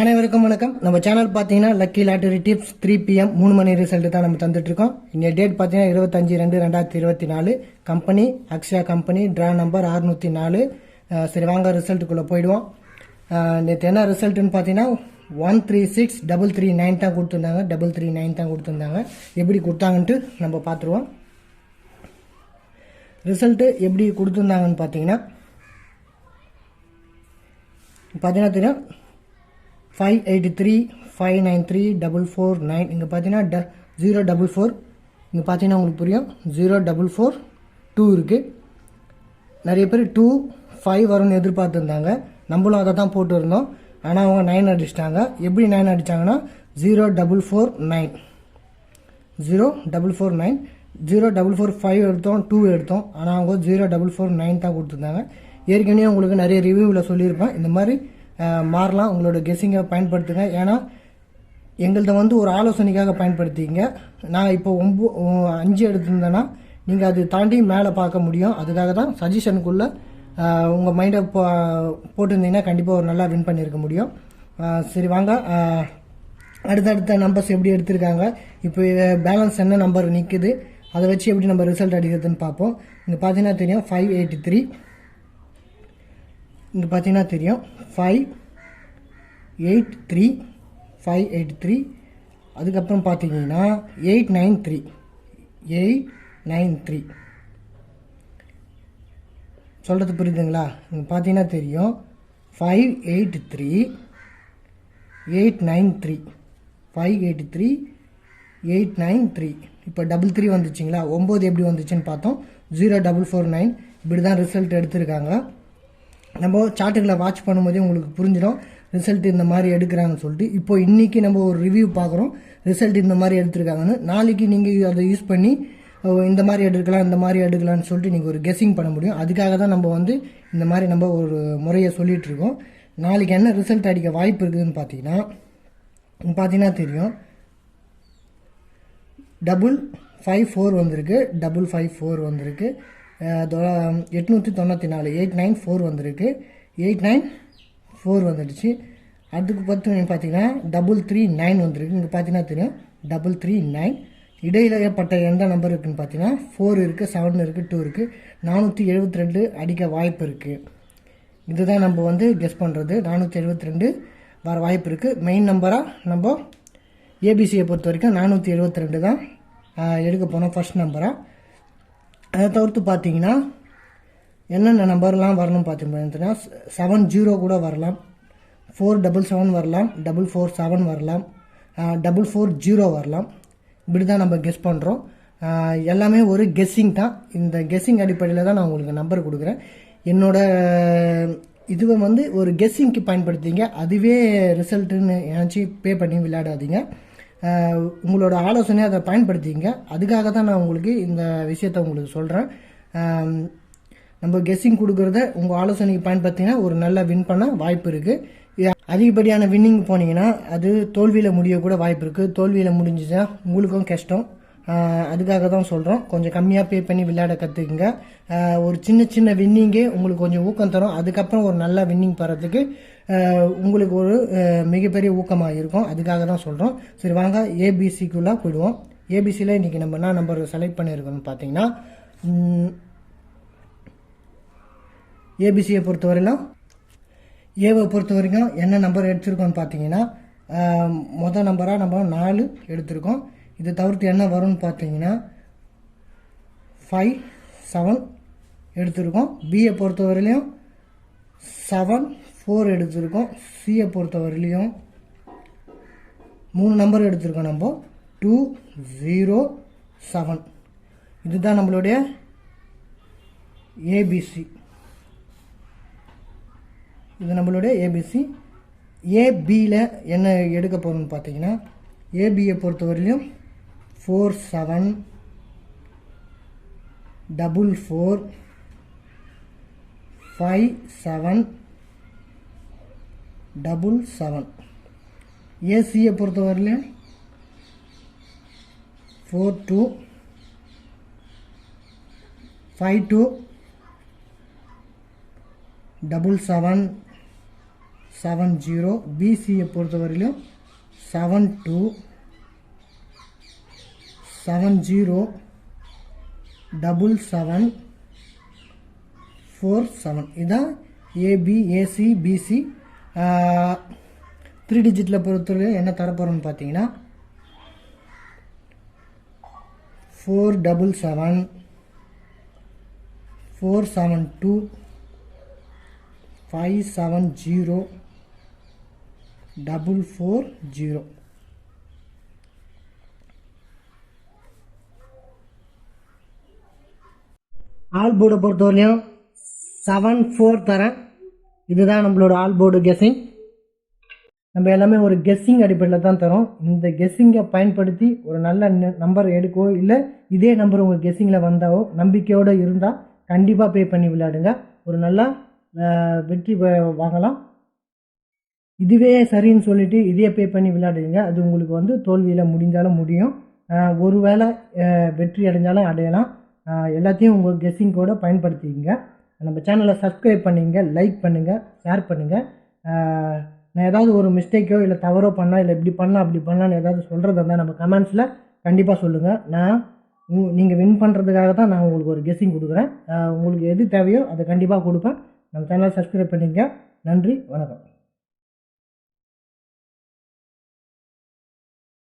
அனைவருக்கும் வணக்கம். நம்ம சேனல் பார்த்தீங்கன்னா லக்கி லாட்டரி டிப்ஸ் 3 PM 3 மணி ரிசல்ட் தான் நம்ம தந்துட்டு இருக்கோம். இந்த டேட் பார்த்தீங்கன்னா 25/2/2024. Company Akshaya company, draw number 604. சரி வாங்க ரிசல்ட்டுக்குள்ளே போயிடுவோம். நேற்று என்ன ரிசல்ட்டுன்னு பார்த்தீங்கன்னா 136,339 தான் கொடுத்துருந்தாங்க. 339 தான் கொடுத்துருந்தாங்க. எப்படி கொடுத்தாங்கன்ட்டு நம்ம பார்த்துருவோம். ரிசல்ட்டு எப்படி கொடுத்துருந்தாங்கன்னு பார்த்தீங்கன்னா தெரியும் 583 593 449. இங்கே பார்த்தீங்கன்னா 044. இங்கே பார்த்தீங்கன்னா உங்களுக்கு புரியும் 044 இருக்குது. நிறைய பேர் 2 5 வரும்னு எதிர்பார்த்துருந்தாங்க. நம்மளும் அதை தான் போட்டுருந்தோம். ஆனால் அவங்க 9 அடிச்சிட்டாங்க. எப்படி 9 அடித்தாங்கன்னா 0449 0449 0445 எடுத்தோம், 2 எடுத்தோம். ஆனால் அவங்க 0449 தான் கொடுத்துருந்தாங்க. ஏற்கனவே உங்களுக்கு நிறைய ரிவ்யூவில் சொல்லியிருப்பேன். இந்த மாதிரி மாறலாம், உங்களோட கெஸ்ஸிங்கை பயன்படுத்துங்க. ஏன்னா எங்கள்கிட்ட ஒரு ஆலோசனைக்காக பயன்படுத்திங்க. நான் இப்போ 5 எடுத்திருந்தேன்னா நீங்கள் அது தாண்டி மேலே பார்க்க முடியும். அதுக்காக தான் சஜஷனுக்குள்ளே உங்கள் மைண்டை போட்டிருந்தீங்கன்னா கண்டிப்பாக ஒரு நல்லா வின் பண்ணியிருக்க முடியும். சரி வாங்க, அடுத்தடுத்த நம்பர்ஸ் எப்படி எடுத்திருக்காங்க, இப்போ பேலன்ஸ் என்ன நம்பர் நிற்குது, அதை வச்சு எப்படி நம்ம ரிசல்ட் அடிக்கிறதுன்னு பார்ப்போம். இங்கே பார்த்தீங்கன்னா தெரியும் 583. இங்கே பார்த்தீங்கன்னா தெரியும் 583. அதுக்கப்புறம் பார்த்தீங்கன்னா 893 சொல்கிறது புரியுதுங்களா? இங்கே பார்த்தீங்கன்னா தெரியும் 583 893 583 893. இப்போ 3 வந்துச்சுங்களா? 9 எப்படி வந்துச்சுன்னு பார்த்தோம். 0449. இப்படி தான் ரிசல்ட் எடுத்திருக்காங்க. நம்ம சார்ட்டுகளை வாட்ச் பண்ணும்போதே உங்களுக்கு புரிஞ்சிடும் ரிசல்ட் இந்த மாதிரி எடுக்கிறாங்கன்னு சொல்லிட்டு. இப்போ இன்றைக்கி நம்ம ஒரு ரிவ்யூ பார்க்குறோம், ரிசல்ட் இந்த மாதிரி எடுத்திருக்காங்கன்னு. நாளைக்கு நீங்கள் அதை யூஸ் பண்ணி இந்த மாதிரி எடுக்கலாம்னு சொல்லிட்டு நீங்கள் ஒரு கெஸ்ஸிங் பண்ண முடியும். அதுக்காக தான் நம்ம இந்த மாதிரி நம்ம ஒரு முறையை சொல்லிகிட்டு இருக்கோம். நாளைக்கு என்ன ரிசல்ட் அடிக்க வாய்ப்பு இருக்குதுன்னு பார்த்தீங்கன்னா தெரியும் 554 வந்திருக்கு, 554 வந்திருக்கு, 894 894 வந்திருக்கு, 894 வந்துடுச்சு. அதுக்கு பார்த்தீங்கன்னா 339 வந்திருக்கு. இங்கே பார்த்தீங்கன்னா தெரியும் 339. இடையில ஏற்பட்ட எந்த நம்பர் இருக்குன்னு பார்த்தீங்கன்னா 4 இருக்குது, 7 இருக்குது, 2 இருக்குது. 472 அடிக்க வாய்ப்பு இருக்குது. இதுதான் நம்ம கெஸ் பண்ணுறது. 472 வர வாய்ப்பு இருக்குது. மெயின் நம்பராக நம்ம ஏபிசியை பொறுத்த வரைக்கும் 472 தான் எடுக்க போனோம் ஃபர்ஸ்ட் நம்பராக. அதை தவிர்த்து பார்த்தீங்கன்னா என்னென்ன நம்பர்லாம் வரணும் பார்த்தீங்கன்னா 70 கூட வரலாம், 477 வரலாம், 447 வரலாம், 440 வரலாம். இப்படி தான் நம்ம கெஸ் பண்ணுறோம். எல்லாமே ஒரு கெஸ்ஸிங் தான். இந்த கெஸ்ஸிங் அடிப்படையில் தான் நான் உங்களுக்கு நம்பர் கொடுக்குறேன். என்னோட இதுவை ஒரு கெஸ்ஸிங்க்கு பயன்படுத்திங்க. அதுவே ரிசல்ட்டுன்னு நினச்சி பே பண்ணி விளையாடாதீங்க. உங்களோட ஆலோசனை அதை பயன்படுத்திங்க. அதுக்காக தான் நான் உங்களுக்கு இந்த விஷயத்தை உங்களுக்கு சொல்கிறேன். நம்ம கெஸ்ஸிங் கொடுக்குறத உங்கள் ஆலோசனைக்கு பயன்படுத்திங்கன்னா ஒரு நல்ல வின் பண்ண வாய்ப்பு இருக்குது. அதிகப்படியான வின்னிங் போனீங்கன்னா அது தோல்வியில் முடிய கூட வாய்ப்பு இருக்குது. தோல்வியில் முடிஞ்சுச்சுன்னா உங்களுக்கும் கஷ்டம். அதுக்காக தான் சொல்கிறோம், கொஞ்சம் கம்மியாக பே பண்ணி விளையாட கற்றுக்குங்க. ஒரு சின்ன வின்னிங்கே உங்களுக்கு கொஞ்சம் ஊக்கம் தரும். அதுக்கப்புறம் ஒரு நல்ல வின்னிங் பெறத்துக்கு உங்களுக்கு ஒரு மிகப்பெரிய ஊக்கமாக இருக்கும். அதுக்காக தான் சொல்கிறோம். சரி வாங்க ஏபிசிக்குள்ளே போயிடுவோம். ஏபிசியில் இன்றைக்கி நம்ம என்ன நம்பர் செலக்ட் பண்ணியிருக்கோம்னு பார்த்தீங்கன்னா ஏபிசியை ஏவை பொறுத்த வரைக்கும் என்ன நம்பர் எடுத்திருக்கோம்னு பார்த்தீங்கன்னா மொதல் நம்பராக நம்ம 4 எடுத்திருக்கோம். இதை தவிர்த்து என்ன வரும்னு பார்த்தீங்கன்னா 5 7 எடுத்திருக்கோம். பியை பொறுத்தவரையிலையும் 7 4 எடுத்திருக்கோம். சியை பொறுத்தவரையிலையும் 3 நம்பர் எடுத்திருக்கோம் நம்ம 2 0 7. இதுதான் நம்மளுடைய ஏபிசி. இது நம்மளுடைய ஏபிசி. ஏபியில் என்ன எடுக்க போகிறோம்னு பார்த்தீங்கன்னா ஏபியை பொறுத்தவரையிலையும் 4 7 4 5 7 7. ஏசியை பொறுத்தவரையிலையும் 4 2 5 2 7 7 70. பிசியை பொறுத்தவரையிலும் 72 70 77 47. இதுதான் ஏபி ஏசி பிசி. 3 டிஜிட்டில் பொறுத்தவரையிலும் என்ன தரப்போகிறோன்னு பார்த்தீங்கன்னா 477 472 570 440. ஆல் போர்டை பொறுத்தவரையிலும் 74 தரேன். இதுதான் நம்மளோட ஆல் போர்டு கெஸ்ஸிங். நம்ம எல்லாமே ஒரு கெஸ்ஸிங் அடிப்படையில் தான் தரோம். இந்த கெஸ்ஸிங்கை பயன்படுத்தி ஒரு நல்ல நம்பர் எடுக்கவோ இல்லை இதே நம்பர் உங்கள் கெஸ்ஸிங்கில் வந்தாவோ நம்பிக்கையோடு இருந்தால் கண்டிப்பாக பே பண்ணி விளையாடுங்க. ஒரு நல்ல வெற்றி வாங்கலாம். இதுவே சரின்னு சொல்லிவிட்டு இதே பே பண்ணி விளையாடுங்க. அது உங்களுக்கு தோல்வியில் முடிஞ்சாலும் முடியும். ஒரு வேளை வெற்றி அடைஞ்சாலும் அடையலாம். எல்லாத்தையும் உங்கள் கெஸ்ஸிங் கூட பயன்படுத்திக்கங்க. நம்ம சேனலை சப்ஸ்கிரைப் பண்ணிங்க, லைக் பண்ணுங்கள், ஷேர் பண்ணுங்கள். நான் ஏதாவது ஒரு மிஸ்டேக்கோ இல்லை தவறோ பண்ணால் இல்லை இப்படி பண்ணலாம் அப்படி பண்ணலான்னு ஏதாவது சொல்கிறதா இருந்தால் நம்ம கமெண்ட்ஸில் கண்டிப்பாக சொல்லுங்கள். நான் நீங்கள் வின் பண்ணுறதுக்காக தான் நான் உங்களுக்கு ஒரு கெஸ்ஸிங் கொடுக்குறேன். உங்களுக்கு எது தேவையோ அதை கண்டிப்பாக கொடுப்பேன். நம்ம சேனலை சப்ஸ்கிரைப் பண்ணிங்க. நன்றி, வணக்கம்.